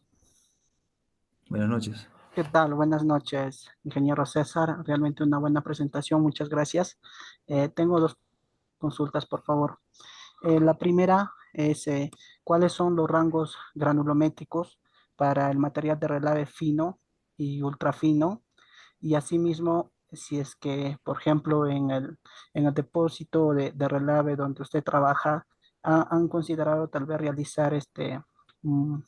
Buenas noches. ¿Qué tal? Buenas noches, ingeniero César. Realmente una buena presentación, muchas gracias. Tengo dos consultas, por favor. La primera es, ¿cuáles son los rangos granulométricos para el material de relave fino y ultrafino? Y asimismo, si es que, por ejemplo, en el depósito de relave donde usted trabaja, han considerado tal vez realizar mm,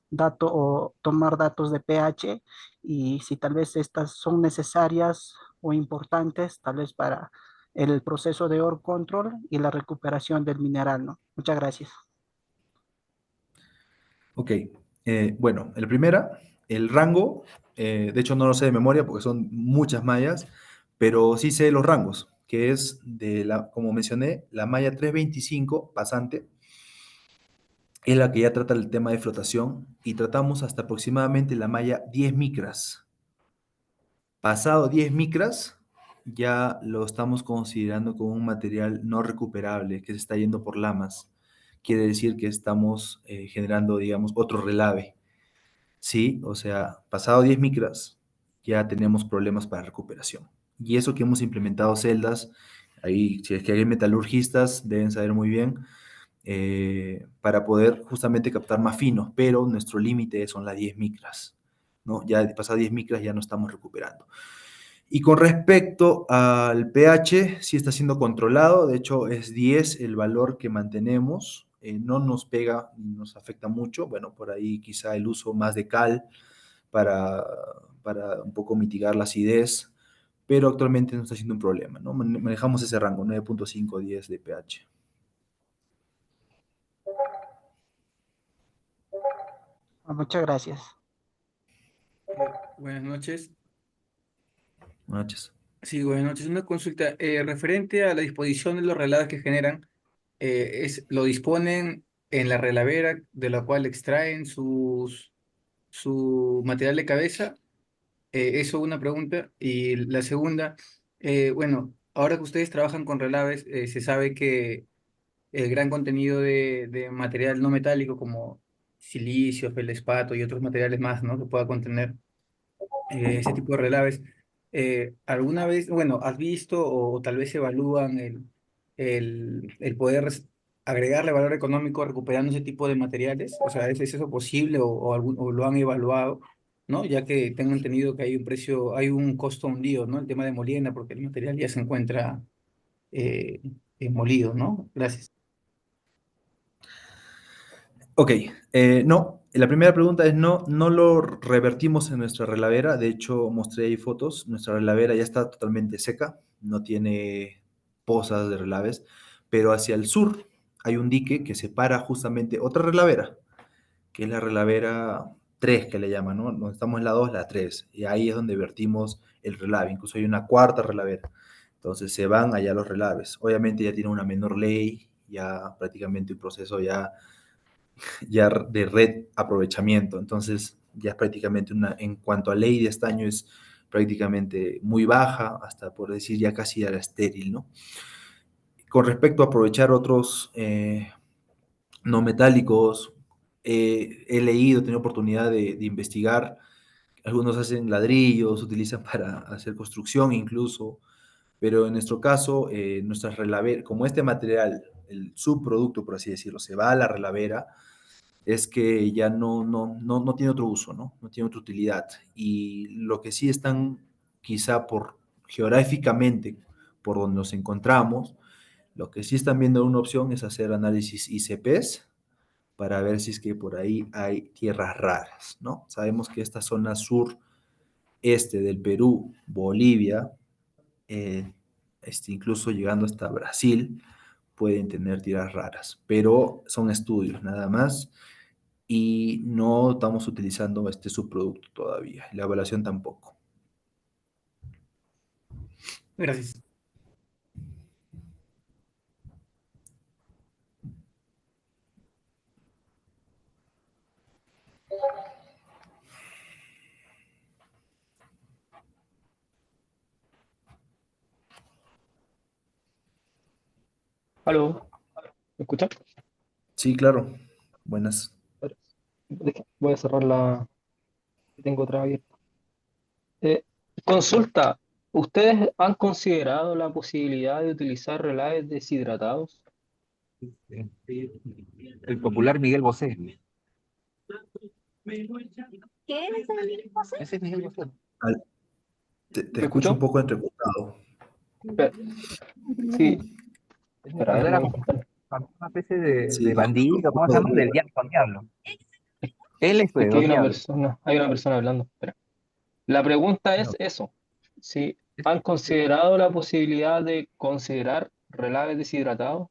dato o tomar datos de pH y si tal vez estas son necesarias o importantes, tal vez para el proceso de ore control y la recuperación del mineral, ¿no? Muchas gracias. Ok. Bueno, el primera, el rango, de hecho no lo sé de memoria porque son muchas mallas, pero sí sé los rangos, que es como mencioné, la malla 325 pasante, es la que ya trata el tema de flotación y tratamos hasta aproximadamente la malla 10 micras. Pasado 10 micras, ya lo estamos considerando como un material no recuperable que se está yendo por lamas. Quiere decir que estamos generando, digamos, otro relave. Sí, o sea, pasado 10 micras, ya tenemos problemas para recuperación. Y eso que hemos implementado celdas, ahí, si es que hay metalurgistas, deben saber muy bien, para poder justamente captar más finos, pero nuestro límite son las 10 micras, ¿no? Ya pasado 10 micras ya no estamos recuperando. Y con respecto al pH, sí está siendo controlado, de hecho es 10 el valor que mantenemos, no nos pega ni nos afecta mucho, bueno, por ahí quizá el uso más de cal para, para un poco mitigar la acidez, pero actualmente no está siendo un problema, ¿no? Manejamos ese rango, 9.5, 10 de pH. Muchas gracias. Buenas noches. Buenas noches. Sí, buenas noches. Una consulta referente a la disposición de los relaves que generan, lo disponen en la relavera de la cual extraen su material de cabeza. Eso una pregunta. Y la segunda, bueno, ahora que ustedes trabajan con relaves, se sabe que el gran contenido de material no metálico como silicio, feldespato y otros materiales más, ¿no? Que pueda contener ese tipo de relaves. ¿Alguna vez, bueno, has visto o tal vez evalúan el poder agregarle valor económico recuperando ese tipo de materiales? O sea, ¿es eso posible o lo han evaluado? ¿No? Ya que tengo entendido que hay un precio, hay un costo hundido, ¿no? El tema de molienda, porque el material ya se encuentra eh, molido, ¿no? Gracias. Ok, no, la primera pregunta es no, no lo revertimos en nuestra relavera, de hecho mostré ahí fotos, nuestra relavera ya está totalmente seca, no tiene pozas de relaves, pero hacia el sur hay un dique que separa justamente otra relavera, que es la relavera 3 que le llaman, ¿no? No estamos en la 2, la 3, y ahí es donde vertimos el relave, incluso hay una cuarta relavera, entonces se van allá los relaves, obviamente ya tiene una menor ley, ya prácticamente un proceso ya de red aprovechamiento. Entonces, ya es prácticamente en cuanto a ley de estaño, es prácticamente muy baja, hasta por decir ya casi era estéril, ¿no? Con respecto a aprovechar otros no metálicos, he leído, he tenido oportunidad de investigar, algunos hacen ladrillos, utilizan para hacer construcción incluso, pero en nuestro caso, nuestras relaveras, como este material, el subproducto, por así decirlo, se va a la relavera, es que ya no tiene otro uso, ¿no? No tiene otra utilidad. Y lo que sí están, quizá por geográficamente, por donde nos encontramos, lo que sí están viendo una opción es hacer análisis ICPs para ver si es que por ahí hay tierras raras, ¿no? Sabemos que esta zona sur-este del Perú, Bolivia, incluso llegando hasta Brasil, pueden tener tierras raras, pero son estudios nada más y no estamos utilizando este subproducto todavía, la evaluación tampoco. Gracias. Aló, ¿me escuchan? Sí, claro. Buenas. Voy a cerrar la que tengo otra abierta. Eh, consulta, ¿ustedes han considerado la posibilidad de utilizar relaves deshidratados? El popular Miguel Bosé. ¿Qué es el José? Ese es Miguel Bosé. Al- te ¿Me escucho un escuchó? poco entrecortado. Espera, sí, espera, a Él ver, era voy a como intentar. una especie de Sí, te escucho un bandido, ¿cómo poco se llama? doble. Del diablo con diablo. Él es Es de que Don Diablo. hay una persona hablando. Espera. La pregunta es No. eso, si han considerado la posibilidad de considerar relaves deshidratados.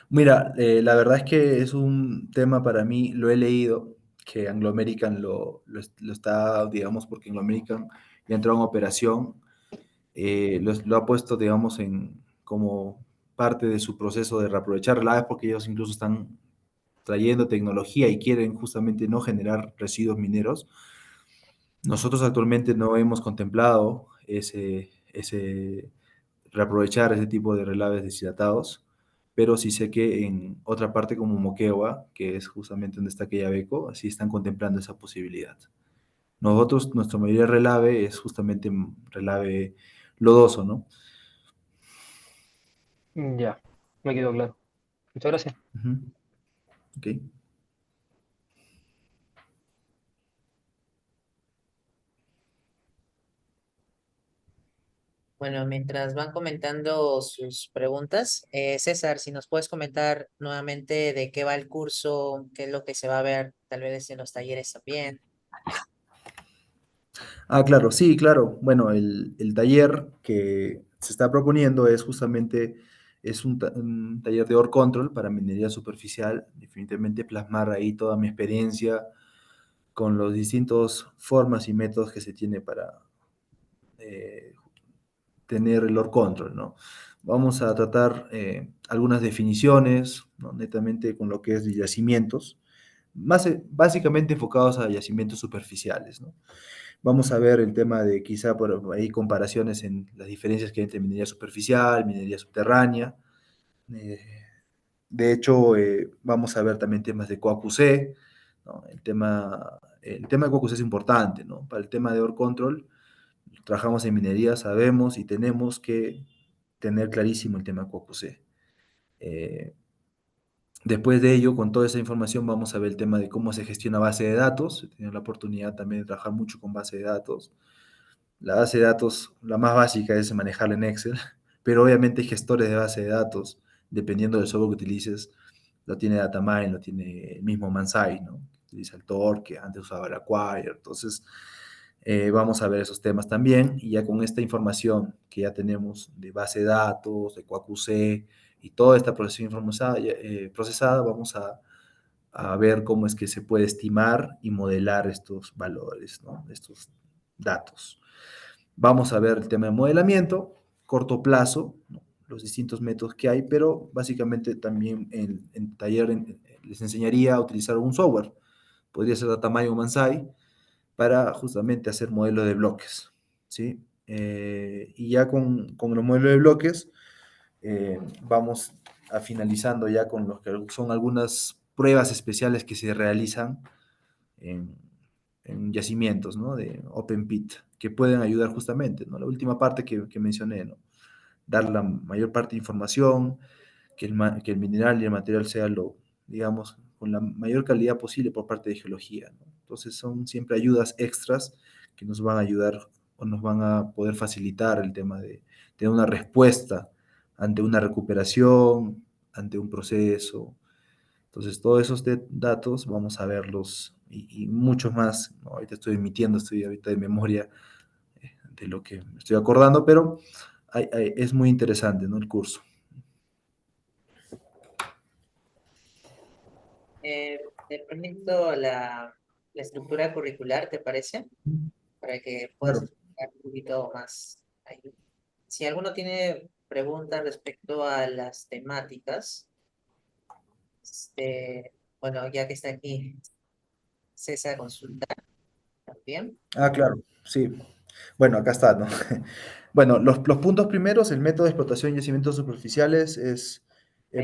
Mira, la verdad es que es un tema para mí, lo he leído, que Anglo American lo está, digamos, porque Anglo American ya entró en operación, lo ha puesto, digamos, como parte de su proceso de reaprovechar relaves, porque ellos incluso están trayendo tecnología y quieren justamente no generar residuos mineros. Nosotros actualmente no hemos contemplado reaprovechar ese tipo de relaves deshidratados, pero sí sé que en otra parte como Moquegua, que es justamente donde está Quellaveco, sí están contemplando esa posibilidad. Nosotros, nuestra mayoría de relave es justamente relave lodoso, ¿no? Ya, me quedó claro. Muchas gracias. Ujú. Ok. Bueno, mientras van comentando sus preguntas, César, si nos puedes comentar nuevamente de qué va el curso, qué es lo que se va a ver, tal vez en los talleres también. Ah, claro, sí, claro. Bueno, el taller que se está proponiendo es justamente, es un taller de ore control para minería superficial, definitivamente plasmar ahí toda mi experiencia con los distintos formas y métodos que se tiene para eh, tener el ore control, ¿no? Vamos a tratar algunas definiciones, ¿no? Netamente con lo que es de yacimientos, más, básicamente enfocados a yacimientos superficiales, ¿no? Vamos a ver el tema de quizá por ahí comparaciones en las diferencias que hay entre minería superficial, minería subterránea. Eh, de hecho, vamos a ver también temas de CoAQC, ¿no? El tema de CoAQC es importante, ¿no? Para el tema de ore control, trabajamos en minería, sabemos y tenemos que tener clarísimo el tema de CoAQC. Eh, Después de ello, con toda esa información, vamos a ver el tema de cómo se gestiona base de datos. He tenido la oportunidad también de trabajar mucho con base de datos. La base de datos, la más básica es manejarla en Excel, pero obviamente hay gestores de base de datos, dependiendo del software que utilices, lo tiene Datamine, lo tiene el mismo Mansai, ¿no? Utiliza el Tor, que antes usaba el Acquire. Entonces, vamos a ver esos temas también, y ya con esta información que ya tenemos de base de datos, de QAQC y toda esta procesión procesada, vamos a ver cómo es que se puede estimar y modelar estos valores, ¿no? Estos datos. Vamos a ver el tema de modelamiento, corto plazo, ¿no? Los distintos métodos que hay, pero básicamente también en taller les enseñaría a utilizar un software. Podría ser Datamayo o Mansai para justamente hacer modelos de bloques, ¿sí? Y ya con los modelos de bloques vamos a finalizando ya con lo que son algunas pruebas especiales que se realizan en, en yacimientos, ¿no? De open pit, que pueden ayudar justamente, ¿no? La última parte que mencioné, ¿no? Dar la mayor parte de información, que el mineral y el material sea digamos, con la mayor calidad posible por parte de geología, ¿no? Entonces son siempre ayudas extras que nos van a ayudar o nos van a poder facilitar el tema de tener una respuesta ante una recuperación, ante un proceso. Entonces, todos esos datos vamos a verlos y muchos más, ¿no? Ahorita estoy emitiendo, estoy ahorita de memoria de lo que me estoy acordando, pero es muy interesante, ¿no? El curso. Te presento la estructura curricular, ¿te parece? Para que puedas Claro. explicar un poquito más ahí. Si alguno tiene preguntas respecto a las temáticas, bueno, ya que está aquí César, consulta también. Ah, claro, sí. Bueno, acá está, ¿no? Bueno, los puntos primeros, el método de explotación y yacimientos superficiales es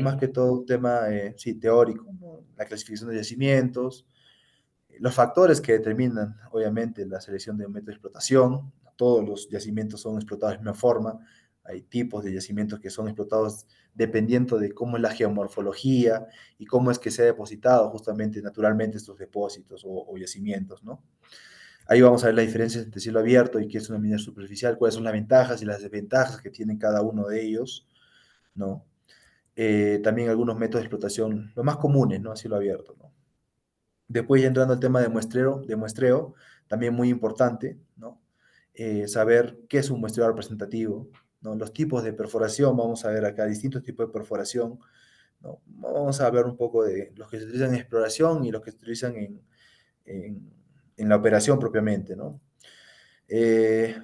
más que todo un tema, sí, teórico, ¿no? La clasificación de yacimientos, los factores que determinan, obviamente, la selección de un método de explotación. Todos los yacimientos son explotados de la misma forma. Hay tipos de yacimientos que son explotados dependiendo de cómo es la geomorfología y cómo es que se ha depositado justamente naturalmente estos depósitos o yacimientos, ¿no? Ahí vamos a ver las diferencias entre cielo abierto y qué es una minera superficial, cuáles son las ventajas y las desventajas que tienen cada uno de ellos, ¿no? También algunos métodos de explotación, los más comunes, ¿no? A cielo abierto, ¿no? Después ya entrando al tema de muestreo, también muy importante, ¿no? Saber qué es un muestreo representativo, ¿no? Los tipos de perforación, vamos a ver acá distintos tipos de perforación, ¿no? Vamos a hablar un poco de los que se utilizan en exploración y los que se utilizan en, en la operación propiamente, ¿no?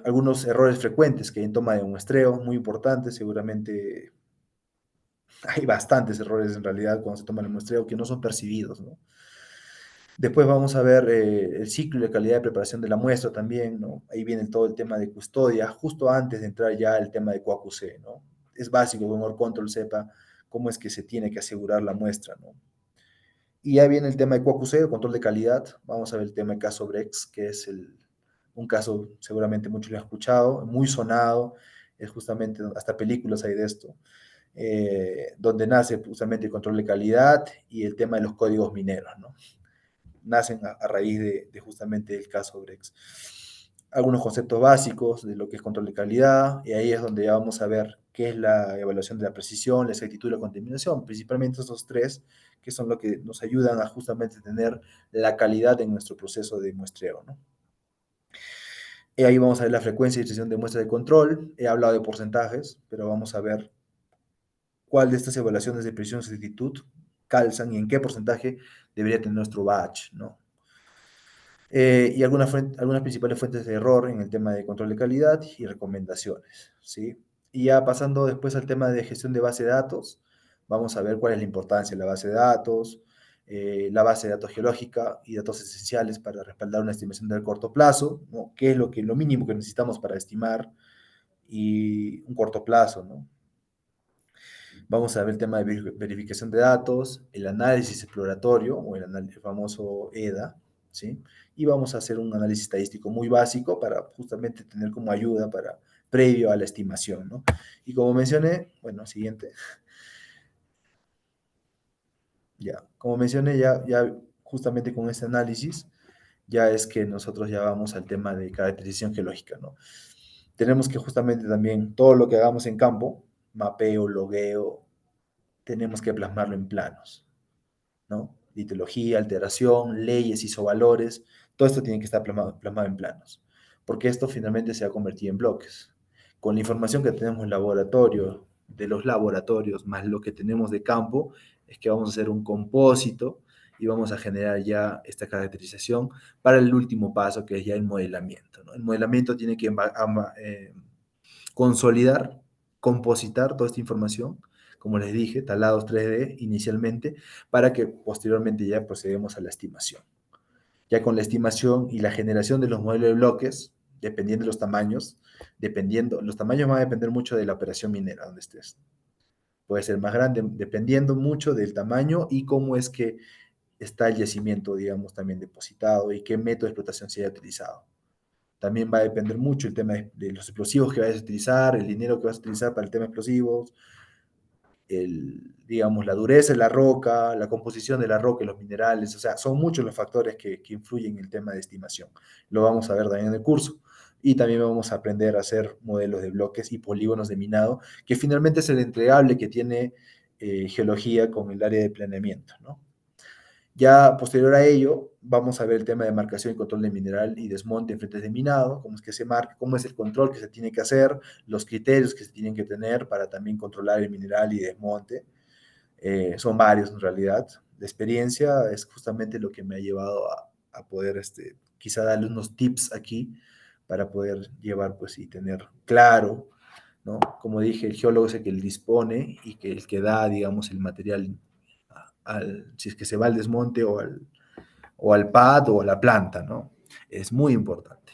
Algunos errores frecuentes que hay en toma de muestreo, muy importantes, seguramente hay bastantes errores en realidad cuando se toma el muestreo que no son percibidos, ¿no? Después vamos a ver el ciclo y la calidad de preparación de la muestra también, ¿no? Ahí viene todo el tema de custodia, justo antes de entrar ya el tema de QAQC, ¿no? Es básico que un OR control sepa cómo es que se tiene que asegurar la muestra, ¿no? Y ya viene el tema de QAQC, el control de calidad. Vamos a ver el tema de caso Brex, que es un caso, seguramente muchos lo han escuchado, muy sonado, es justamente, hasta películas hay de esto, donde nace justamente el control de calidad y el tema de los códigos mineros, ¿no? Nacen a raíz de justamente el caso Brex. algunos conceptos básicos de lo que es control de calidad, y ahí es donde ya vamos a ver qué es la evaluación de la precisión, la exactitud y la contaminación, principalmente estos tres, que son lo que nos ayudan a justamente tener la calidad en nuestro proceso de muestreo, ¿no? Y ahí vamos a ver la frecuencia y extensión de muestras de control. He hablado de porcentajes, pero vamos a ver cuál de estas evaluaciones de precisión y exactitud calzan y en qué porcentaje debería tener nuestro batch, ¿no? Y algunas principales fuentes de error en el tema de control de calidad y recomendaciones, ¿sí? Y ya pasando después al tema de gestión de base de datos, vamos a ver cuál es la importancia de la base de datos, la base de datos geológica y datos esenciales para respaldar una estimación de corto plazo, ¿no? ¿Qué es lo mínimo que necesitamos para estimar y un corto plazo, ¿no? Vamos a ver el tema de verificación de datos, el análisis exploratorio o el famoso EDA, ¿sí? Y vamos a hacer un análisis estadístico muy básico para justamente tener como ayuda previo a la estimación, ¿no? Y como mencioné, bueno, siguiente. Ya, como mencioné, ya justamente con este análisis, ya es que nosotros ya vamos al tema de caracterización geológica, ¿no? Tenemos que justamente también todo lo que hagamos en campo, mapeo, logueo, tenemos que plasmarlo en planos, ¿no? Litología, alteración, leyes, isovalores, todo esto tiene que estar plasmado en planos, porque esto finalmente se va a convertir en bloques. Con la información que tenemos en laboratorio, de los laboratorios, más lo que tenemos de campo, es que vamos a hacer un compósito y vamos a generar ya esta caracterización para el último paso, que es ya el modelamiento, ¿no? El modelamiento tiene que consolidar, compositar toda esta información, como les dije, talados 3D inicialmente, para que posteriormente ya procedemos a la estimación. Ya con la estimación y la generación de los modelos de bloques, dependiendo de los tamaños, los tamaños van a depender mucho de la operación minera donde estés. Puede ser más grande, dependiendo mucho del tamaño y cómo es que está el yacimiento, digamos, también depositado y qué método de explotación se haya utilizado. También va a depender mucho el tema de los explosivos que vayas a utilizar, el dinero que vas a utilizar para el tema de explosivos, digamos, la dureza de la roca, la composición de la roca y los minerales, o sea, son muchos los factores que influyen en el tema de estimación. Lo vamos a ver también en el curso. Y también vamos a aprender a hacer modelos de bloques y polígonos de minado, que finalmente es el entregable que tiene geología con el área de planeamiento, ¿no? Ya posterior a ello, vamos a ver el tema de marcación y control de mineral y desmonte en frentes de minado, cómo es que se marca, cómo es el control que se tiene que hacer, los criterios que se tienen que tener para también controlar el mineral y desmonte. Son varios en realidad. La experiencia es justamente lo que me ha llevado a poder quizá darle unos tips aquí para poder llevar pues y tener claro, ¿no? Como dije, el geólogo es el que dispone y que el que da, digamos, el material si es que se va al desmonte o al pad o a la planta, ¿no? Es muy importante.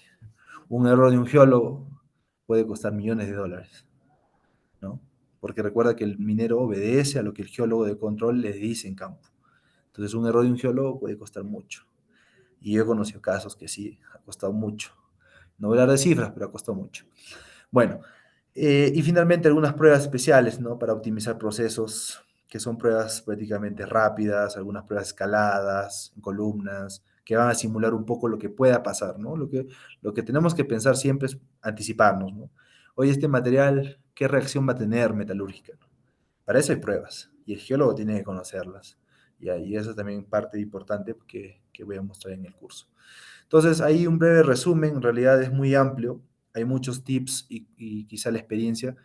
Un error de un geólogo puede costar millones de dólares, ¿no? Porque recuerda que el minero obedece a lo que el geólogo de control le dice en campo. Entonces, un error de un geólogo puede costar mucho. Y yo he conocido casos que sí, ha costado mucho. No voy a hablar de cifras, pero ha costado mucho. Bueno, y finalmente algunas pruebas especiales, ¿no? Para optimizar procesos, que son pruebas prácticamente rápidas, algunas pruebas escaladas, en columnas, que van a simular un poco lo que pueda pasar, ¿no? Lo que tenemos que pensar siempre es anticiparnos, ¿no? Oye, este material, ¿qué reacción va a tener metalúrgica? Para eso hay pruebas, y el geólogo tiene que conocerlas. Y eso es también parte importante que voy a mostrar en el curso. Entonces, ahí un breve resumen, en realidad es muy amplio, hay muchos tips y quizá la experiencia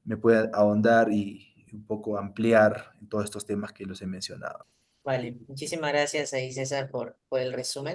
me pueda ahondar y un poco ampliar en todos estos temas que los he mencionado. Vale, muchísimas gracias ahí, César, por el resumen.